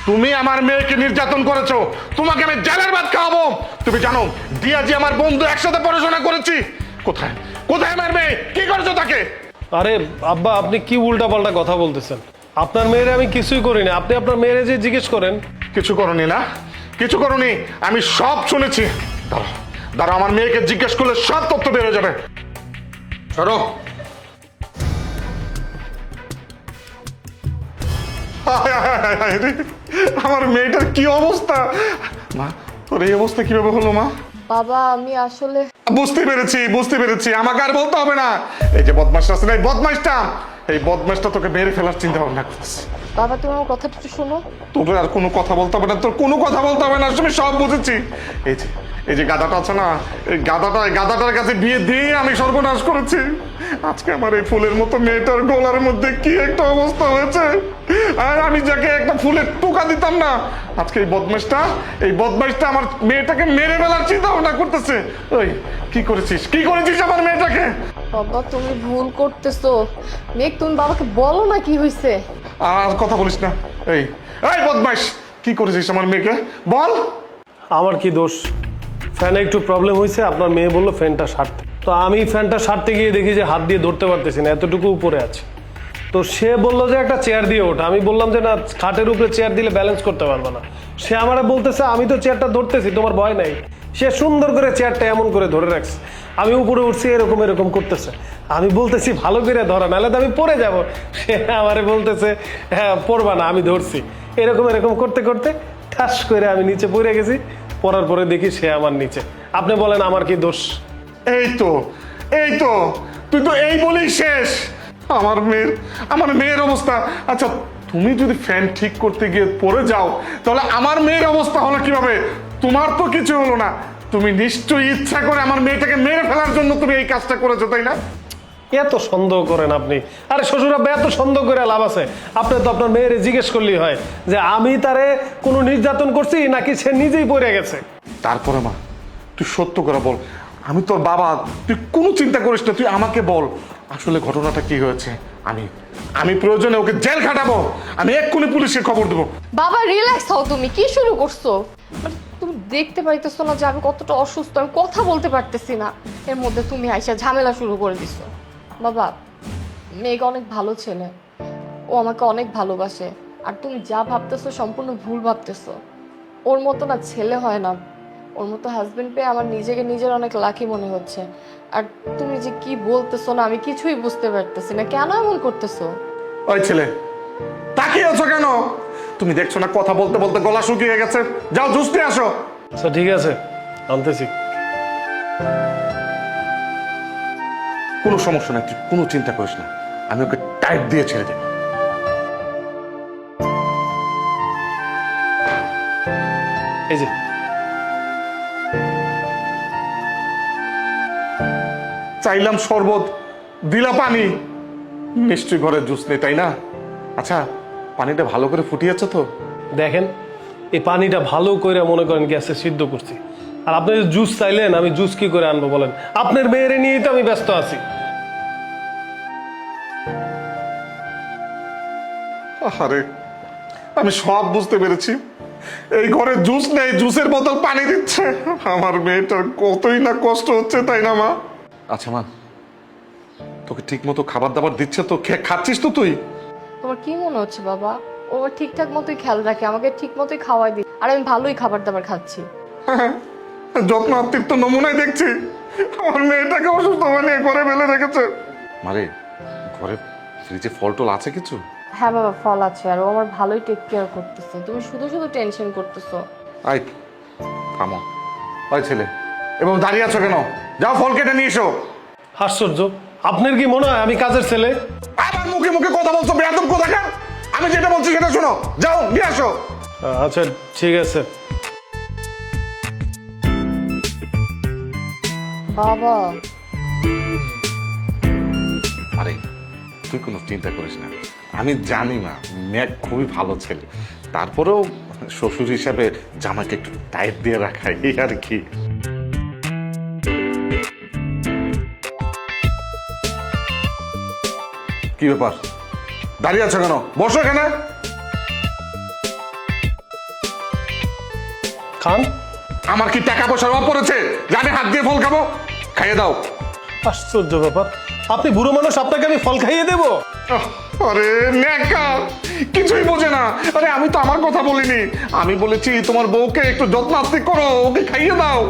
তুমি আমার মেয়েকে নির্যাতন করেছো, তোমাকে আমি জেলের ভাত খাওয়াবো। তুমি জানো ডিয়াজি আমার বন্ধু, একসাথে পড়াশোনা করেছি। কোথায় কোথায় আমার মেয়ে? কি করেছো তাকে? আরে আব্বা, আপনি কি উল্টাপাল্টা কথা বলতেছেন? আপনার মেয়েরে আমি কিছুই করিনি। আপনি আপনার মেয়েরে যে জিজ্ঞেস করেন। কিছু করনি না? কিছু করনি? আমি সব শুনেছি। দাঁড়াও দাঁড়াও, আমার মেয়েকে জিজ্ঞেস করলে সব তথ্য বেরো যাবে। সরো। হায় হায় হায় হায় রে, আমার মেয়েটার কি অবস্থা! মা, তোর এই অবস্থা কিভাবে হলো মা? বাবা আমি আসলে বুঝতে পেরেছি, আমাকে আর বলতে হবে না। এই যে বদমাসটা আছে না, এই বদমাসটা, এই বদমাসটা তোকে মেরে ফেলার চিন্তা ভাবনা করছে। বাবা তুমি আমার কথাটা একটু শোনো। তোর আর কোনো কথা বলতে হবে না, তোর কোনো কথা বলতে হবে না, আমি সব বুঝেছি। এই যে গাধাটা আছে না, এই গাধাটার কাছে বিয়ে দিয়ে আমি সর্বনাশ করেছি। আজকে আমার এই ফুলের মতো মেয়েটার গলার মধ্যে কি একটা অবস্থা হয়েছে। আর আমি যাকে একটা ফুলের টোকা দিতাম না, আজকে এই বদমাসটা আমার মেয়েটাকে মেরে ফেলার চিন্তা ভাবনা করতেছে। ওই কি করেছিস আমার মেয়েটাকে? বাবা তুমি ভুল করতেছো। মেঘ তুমি বাবাকে বলো না কি হয়েছে। আর কথা বলিস না। এই এই বদমাস, কি করেছিস আমার মেয়েকে? বল। আমার কি দোষ? ফ্যানে একটু প্রবলেম হয়েছে, আপনার মেয়ে বললো ফ্যানটা সারতে। তো আমি ফ্যানটা সারতে গিয়ে দেখি যে হাত দিয়ে ধরতে পারতেছি না, এতটুকু উপরে আছে। তো সে বললো যে একটা চেয়ার দিয়ে ওঠা। আমি বললাম যে না, খাটের উপরে চেয়ার দিলে ব্যালেন্স করতে পারবে না। সে আমারে বলতেছে আমি তো চেয়ারটা ধরতেছি, তোমার ভয় নাই। সে সুন্দর করে চেয়ারটা এমন করে ধরে রাখছে। আমি উপরে উঠছি, এরকম করতেছে। আমি বলতেছি ভালো করে ধরা, নাহলে তো আমি পড়ে যাব। সে আমারে বলতেছে হ্যাঁ পড়বা না, আমি ধরছি। এরকম করতে করতে ঠাস করে আমি নিচে পড়ে গেছি। পড়ার পরে দেখি সে আমার নিচে। আপনি বলেন আমার কি দোষ? এই তো তুই তো এই বলেই শেষ। আমার মেয়ের অবস্থা। আচ্ছা, তুমি যদি ফ্যান ঠিক করতে গিয়ে পড়ে যাও, তাহলে আমার মেয়ের অবস্থা হলো কিভাবে? তোমার তো কিছু হলো না। তুমি নিশ্চয়ই ইচ্ছা করে আমার মেয়েটাকে মেরে ফেলার জন্য তুমি এই কাজটা করেছো, তাই না? এত সন্দেহ করেন আপনি? আরে শ্বশুর আব্বা, এত সন্দেহ করে লাভ আছে? আপনি তো আপনার মেয়েরে জিজ্ঞেস করলেই হয় যে আমি তারে কোনো নির্যাতন করছি নাকি সে নিজেই পড়ে গেছে। তারপরে মা, তুই সত্য করে বল। আমি তোর বাবা, তুই কোনো চিন্তা করিস না, তুই আমাকে বল আসলে ঘটনাটা কি হয়েছে। আমি প্রয়োজনে ওকে জেল খাটাবো, আমি এক্ষুনি পুলিশে খবর দেবো। বাবা রিল্যাক্স হও, তুমি কি শুরু করছো? মানে তুমি দেখতে পাইতেছো না যে আমি কতটা অসুস্থ, আমি কথা বলতে পারতেছি না। এর মধ্যে তুমি আইসা ঝামেলা শুরু করে দিছো। বাবা মেঘ অনেক ভালো ছেলে, ও আমাকে অনেক ভালোবাসে। আর তুমি যা ভাবতেছো সম্পূর্ণ ভুল ভাবতেছো। ওর মতো না ছেলে হয় না, ওর মতো হাজবেন্ড পেয়ে আমার নিজের অনেক লাকি মনে হচ্ছে। আর তুমি যে কি বলতেছো না, আমি কিছুই বুঝতে পারতেছি না। কেন এমন করতেছো? ওই ছেলে, তাকিয়ে আছো কেন? তুমি দেখছো না কথা বলতে বলতে গলা শুকিয়ে গেছে? যাও জুস নিয়ে আসো। আচ্ছা ঠিক আছে, আনতেছি। কোনো সমস্যা নাই, তুই কোনো চিন্তা করিস না, আমি ওকে টাইপ দিয়ে ছেড়ে দেব। এই যে চাইলাম শরবত, দিলা পানি। নিশ্চয়ই ঘরে জুস নেই, তাই না? আচ্ছা, পানিটা ভালো করে ফুটিয়েছো তো? দেখেন, এই পানিটা ভালো করে মনে করেন গ্যাসে সিদ্ধ করছি। আর আপনি যদি জুস চাইলেন, আমি জুস কি করে আনবো বলেন? আপনার মেয়েরে নিয়েই তো আমি ব্যস্ত আছি। আরে, আমি সব বুঝতে পেরেছি। এই ঘরে জুস নেই, জুসের বোতল পানি দিচ্ছে। আমার মেয়েটার কতই না কষ্ট হচ্ছে, তাই না মা? আচ্ছা মা, তোকে ঠিক মতো খাবার দাবার দিচ্ছে তো? খাচ্ছিস তো তুই? তোমার কি মনে হচ্ছে বাবা? ও আমার ঠিকঠাক মতোই খেয়াল রাখে, আমাকে ঠিক মতোই খাওয়াই দিই। আর আমি ভালোই খাবার দাবার খাচ্ছি। যত্ন আত্মীর নমুনায় দেখছি আমার মেয়েটাকে অসুস্থ বানিয়ে ঘরে ফেলে রেখেছে। মারে, ঘরে ফ্রিজে ফল টল আছে কিছু? হ্যাঁ বাবা, ফল আছে। আর ও আমার ভালোই টেক কেয়ার করতেছে। তুমি শুধু টেনশন করতেছো। আই থামো। ওই ছেলে, এবং দাঁড়িয়ে আছো কেন? যাও ফল কেটে নিয়ে এসো। আশ্চর্য, আপনার কি মনে হয় আমি কাজের ছেলে? আবার মুখে মুখে কথা বলছো, বেয়াদব কোথাকার! আমি যেটা বলছি সেটা শোনো, যাও নিয়ে আসো। আচ্ছা ঠিক আছে। বাবা আরে তুই কোনো চিন্তা করিস না, আমি জানি না ম্যাক খুবই ভালো ছেলে, তারপরেও শ্বশুর হিসাবে জামাকে একটু টাইট দিয়ে রাখাই এই আর কি। কি ব্যাপার, দাঁড়িয়ে আছো কেন? বসো এখানে। খান। আমার কি টাকা পয়সার অভাব পড়েছে জানে হাত দিয়ে ফল খাবো? খাইয়ে দাও। আশ্চর্য ব্যাপার, আপনি বুড়ো মানুষ, আপনাকে আমি ফল খাইয়ে দেবো? আহ, আরে ন্যাকা, কিছুই বোঝে না। আরে আমি তো আমার কথা বলিনি, আমি বলেছি তোমার বউকে একটু যত্ন আত্তি করো, ওকে খাইয়ে দাও।